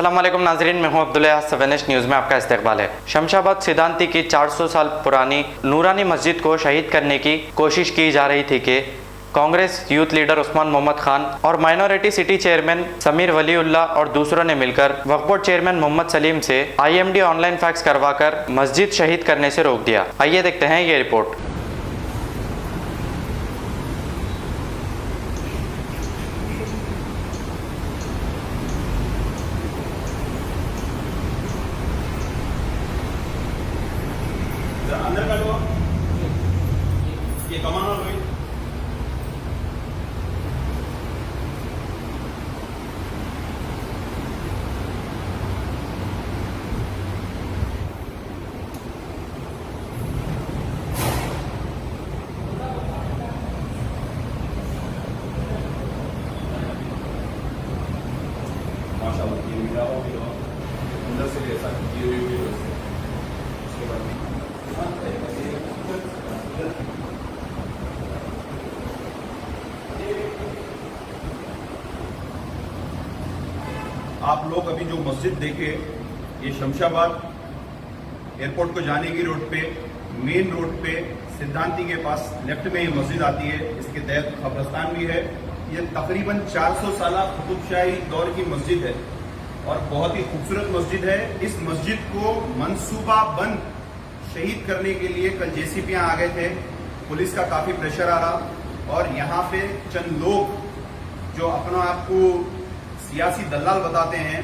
अस्सलाम वालेकुम नाजरीन, मैं हूं अब्दुल्ला। 7 न्यूज़ में आपका इस्तकबाल है। शमशाबाद सिद्धांती की 400 साल पुरानी नूरानी मस्जिद को शहीद करने की कोशिश की जा रही थी कि कांग्रेस यूथ लीडर उस्मान मोहम्मद खान और minority city chairman Sameer Waliullah और दूसरों ने मिलकर वक्फ बोर्ड चेयरमैन मोहम्मद सलीम से IMD ऑनलाइन फैक्स करवाकर मस्जिद शहीद करने से रोक दिया। आइए देखते हैं ये रिपोर्ट। अंदर का लो, ये कमाना लो। माशाल्लाह ये मिला हो भी हो अंदर से ऐसा ये भी उसके बाद आप लोग अभी जो मस्जिद देखे, ये शमशाबाद एयरपोर्ट को जाने की रोड पे, मेन रोड पे सिद्धांती के पास लेफ्ट में ये मस्जिद आती है। इसके तहत कब्रस्तान भी है। ये तकरीबन 400 साल कुतुबशाही दौर की मस्जिद है और बहुत ही खूबसूरत मस्जिद है। इस मस्जिद को मनसूबा बंद शहीद करने के लिए कल JCP आ गए थे। पुलिस का काफी प्रेशर आ रहा और यहाँ पे चंद लोग जो अपना आपको सियासी दलाल बताते हैं,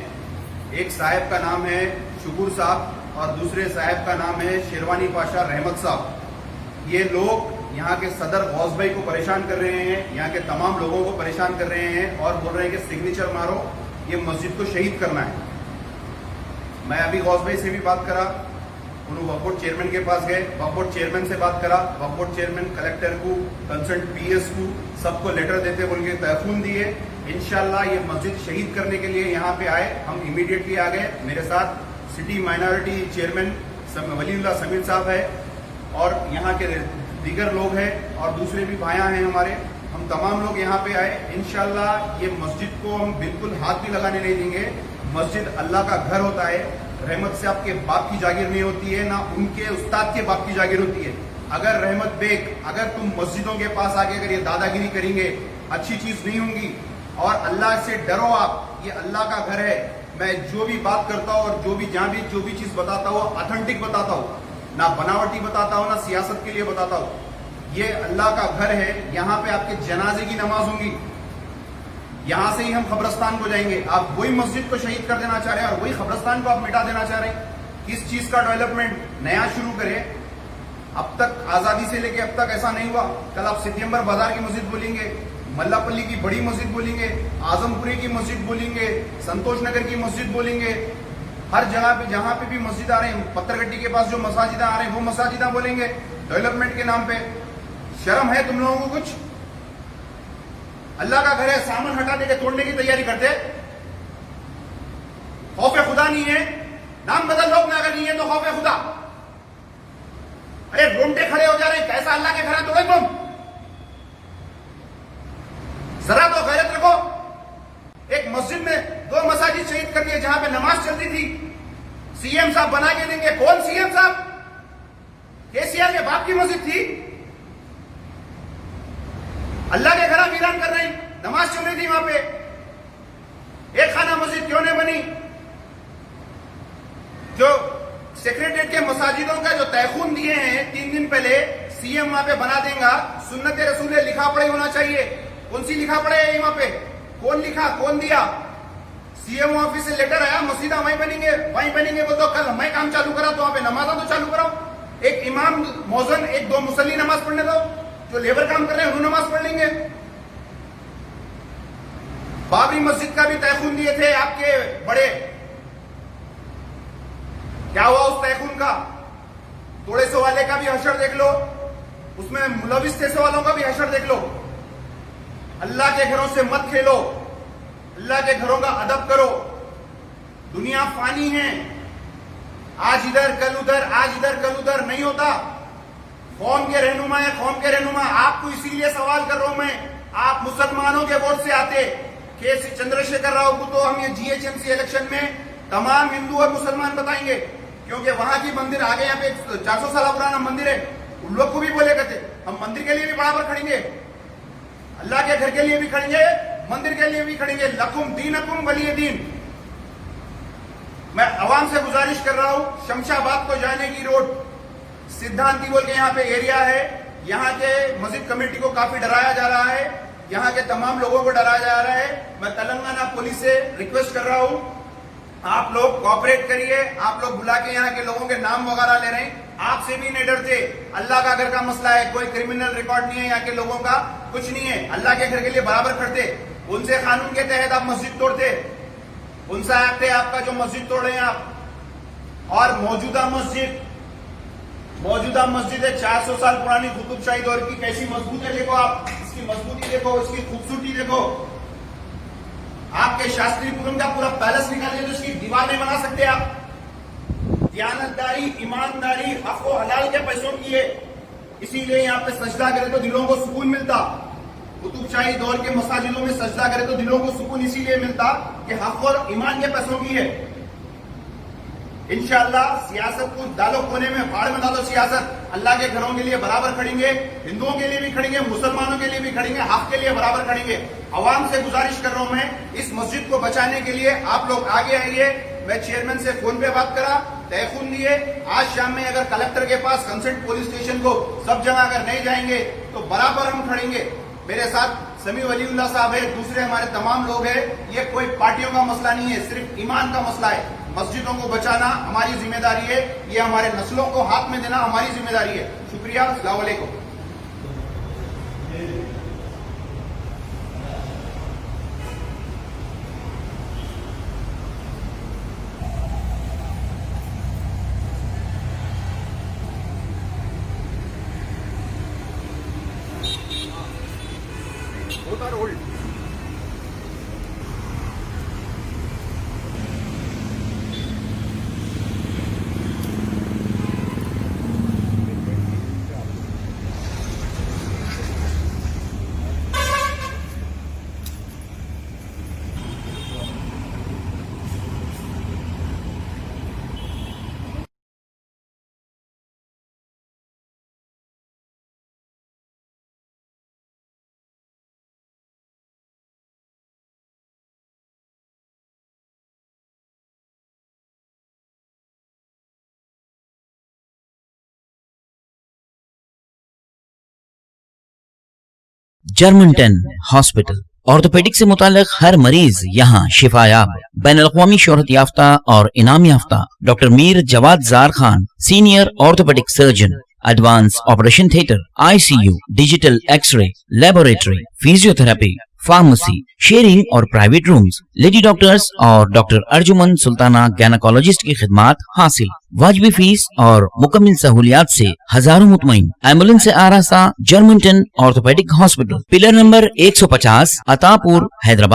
एक साहब का नाम है शुकुर साहब और दूसरे साहब का नाम है शेरवानी पाशा रहमत साहब। ये लोग यहाँ के सदर गौस भाई को परेशान कर रहे हैं, यहाँ के तमाम लोगों को परेशान कर रहे हैं और बोल रहे हैं कि सिग्नेचर मारो, ये मस्जिद को शहीद करना है। मैं अभी गौस भाई से भी बात करा, उन्होंने वक्फ बोर्ड चेयरमैन के पास गए, वक्फ बोर्ड चेयरमैन से बात करा, वक्फ बोर्ड चेयरमैन कलेक्टर को, कंसर्न PS को, सबको लेटर देते बोल के तहफून दिए। इंशाल्लाह ये मस्जिद शहीद करने के लिए यहाँ पे आए, हम इमीडिएटली आ गए। मेरे साथ city minority chairman Waliullah Sameer साहब है और यहाँ के दीगर लोग हैं और दूसरे भी भाइयां हैं हमारे। हम तमाम लोग यहाँ पे आए। इंशाल्लाह ये मस्जिद को हम बिल्कुल हाथ भी लगाने नहीं देंगे। मस्जिद अल्लाह का घर होता है। रहमत से आपके बाप की जागीर नहीं होती है, ना उनके उस्ताद के बाप की जागीर होती है। अगर रहमत बेग, अगर तुम मस्जिदों के पास आके अगर ये दादागिरी करेंगे, अच्छी चीज नहीं होंगी। और अल्लाह से डरो आप, ये अल्लाह का घर है। मैं जो भी बात करता हूँ और जो भी जहां भी जो भी चीज बताता हूँ ऑथेंटिक बताता हूँ, ना बनावटी बताता हूँ, ना सियासत के लिए बताता हूँ। ये अल्लाह का घर है। यहाँ पे आपके जनाजे की नमाज होंगी, यहां से ही हम कब्रस्तान को जाएंगे। आप वही मस्जिद को शहीद कर देना चाह रहे हैं और वही कब्रस्तान को आप मिटा देना चाह रहे हैं। किस चीज का डेवलपमेंट नया शुरू करें? अब तक आजादी से लेके अब तक ऐसा नहीं हुआ। कल आप सितंबर बाजार की मस्जिद बोलेंगे, मल्लापल्ली की बड़ी मस्जिद बोलेंगे, आजमपुरी की मस्जिद बोलेंगे, संतोष नगर की मस्जिद बोलेंगे। हर जगह पे जहां पे भी मस्जिद आ रहे हैं, पत्थरगट्टी के पास जो मसाजिदा आ रहे हैं वो मसाजिदा बोलेंगे डेवलपमेंट के नाम पे। शर्म है तुम लोगों को कुछ? अल्लाह का घर है, सामान हटाने के तोड़ने की तैयारी करते। खौफ खुदा नहीं है, नाम बदल लो अपना, अगर नहीं है तो खौफ खुदा। अरे रोंटे खड़े हो जा रहे हैं, कैसा अल्लाह के घर है तोड़े तुम? जरा तो गैरत रखो। एक मस्जिद में 2 मसाजिद शहीद कर दिए जहां पे नमाज चलती थी। CM साहब बना के देंगे। कौन CM साहब? KCR के बाप की मस्जिद थी। अल्लाह के घर वीरान कर रही, नमाज चल रही थी वहां पे। एक खाना मस्जिद क्यों नहीं बनी? जो सेक्रेटरीट के मसाजिदों का जो तयखून दिए हैं 3 दिन पहले, CM वहां पे बना देगा। सुन्नत रसूल लिखा पढ़े होना चाहिए। कौन सी लिखा पढ़े है वहां पे? कौन लिखा, कौन दिया? CM ऑफिस से लेटर आया, मस्जिदा वहीं बनेंगे बोल तो कल मैं काम चालू करा तो वहां पे नमाजा तो चालू कराओ। एक इमाम मौजन, 1-2 मुसल्ली नमाज पढ़ने दो। जो लेबर काम कर रहे हैं वो नमाज पढ़ लेंगे। बाबरी मस्जिद का भी तयखून दिए थे आपके बड़े, क्या हुआ उस तयखून का? थोड़े सौ वाले का भी हशर देख लो, उसमें मुलविस थे सौ वालों का भी हशर देख लो। अल्लाह के घरों से मत खेलो, अल्लाह के घरों का अदब करो। दुनिया फानी है, आज इधर कल उधर, आज इधर कल उधर नहीं होता। कौम के रहनुमा है, कौम के रहनुमा। आपको इसीलिए सवाल कर रहा हूं मैं, आप मुसलमानों के वोट से आते, के चंद्रशेखर राव को तो हम ये GHMC इलेक्शन में तमाम हिंदू और मुसलमान बताएंगे, क्योंकि वहां की मंदिर आगे यहाँ पे 400 साल पुराना मंदिर है, उन लोग को भी बोले कहते हम मंदिर के लिए भी बराबर खड़ेंगे, अल्लाह के घर के लिए भी खड़ेंगे, मंदिर के लिए भी खड़ेंगे। लकुम दीनकुम वलिय दीन। मैं आवाम से गुजारिश कर रहा हूं, शमशाबाद को जाने की रोड सिद्धांती बोल के यहाँ पे एरिया है, यहाँ के मस्जिद कमेटी को काफी डराया जा रहा है, यहाँ के तमाम लोगों को डराया जा रहा है। मैं तेलंगाना पुलिस से रिक्वेस्ट कर रहा हूं, आप लोग कोऑपरेट करिए, आप लोग बुला के यहाँ के लोगों के नाम वगैरह ले रहे हैं, आपसे भी नहीं डरते। अल्लाह का घर का मसला है, कोई क्रिमिनल रिकॉर्ड नहीं है यहाँ के लोगों का, कुछ नहीं है, अल्लाह के घर के लिए बराबर खड़ते। उनसे कानून के तहत आप मस्जिद तोड़ते, उनसा एक्ट है आपका जो मस्जिद तोड़े आप। और मौजूदा मस्जिद है 400 साल पुरानी कुतुबशाही दौर की, कैसी मजबूत है देखो आप, इसकी मजबूती देखो, इसकी खूबसूरती देखो। आपके शास्त्रीपुरम का पूरा पैलेस निकालिए तो इसकी दीवार नहीं बना सकते आप। दयानतदारी, ईमानदारी, हक व हलाल के पैसों की है, इसीलिए यहाँ पे सजदा करे तो दिलों को सुकून मिलता। कुतुबशाही दौर के मसाजिदों में सजदा करे तो दिलों को सुकून इसीलिए मिलता कि हक और ईमान के पैसों की है। इंशाअल्लाह सियासत को डालो कोने में, भाड़ में डालो सियासत, अल्लाह के घरों के लिए बराबर खड़ेंगे, हिंदुओं के लिए भी खड़ेंगे, मुसलमानों के लिए भी खड़ेंगे, हक के लिए बराबर खड़ेंगे। अवाम से गुजारिश कर रहा हूं मैं, इस मस्जिद को बचाने के लिए आप लोग आगे आइए। मैं चेयरमैन से फोन पे बात करा, तयखुन लिए, आज शाम में अगर कलेक्टर के पास कंसर्न पुलिस स्टेशन को सब जगह अगर नहीं जाएंगे तो बराबर हम खड़ेंगे। मेरे साथ समी वलीउल्लाह साहब है, दूसरे हमारे तमाम लोग हैं। ये कोई पार्टियों का मसला नहीं है, सिर्फ ईमान का मसला है। मस्जिदों को बचाना हमारी जिम्मेदारी है, ये हमारे नस्लों को हाथ में देना हमारी जिम्मेदारी है। शुक्रिया, अस्सलाम वालेकुम। Both are old. Germanton hospital orthopaedic से मुताल्लिक हर मरीज यहाँ शिफायाब। बैनुल-अक़वामी शोहरत याफ्ता और इनाम याफ्ता doctor Mir Jawad Zar Khan, senior orthopaedic surgeon, advance operation theatre, ICU, digital x-ray, laboratory, physiotherapy, pharmacy, sharing और प्राइवेट रूम्स, लेडी डॉक्टर्स और डॉक्टर अर्जुमन सुल्ताना गैनकोलॉजिस्ट की खिदमात हासिल। वाजिबी फीस और मुकम्मल सहूलियात से हजारों मुतमईन। एम्बुलेंस से आरास्ता Germanton orthopaedic hospital, pillar number 150, Attapur, Hyderabad.